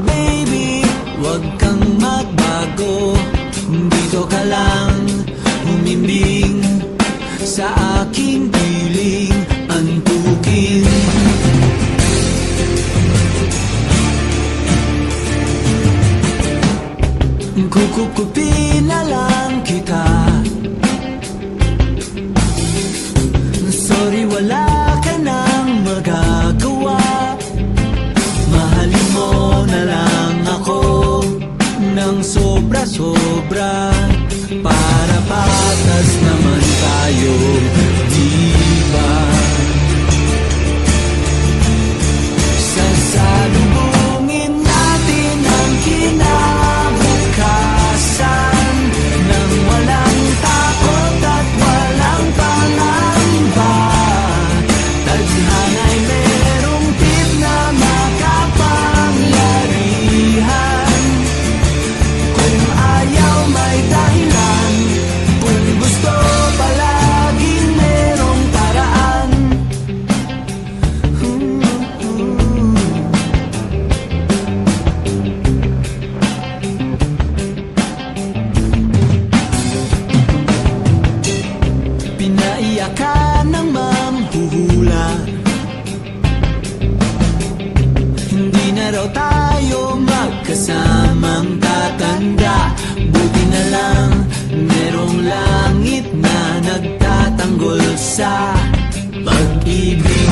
baby, wag kang magbago. Dito ka lang humimbing sa aking piling antukin. Kukupin na lang kita. Sorry, wala ka nang magagawa. Mahalin mo na lang ako ng sobra-sobra, para patas naman tayo, diba? Sasalubungin natin ang kinabukasan nang walang takot at walang pangamba. Tadhana'y merong tip na makapangyarihan. Kung ayaw may dahilan, kung gusto palaging merong paraan. Pinaiyak ka ng mamhuhula, hindi na raw tayo magkasamang tatanda. Buti na lang merong langit na nagtatanggol sa pag-ibig.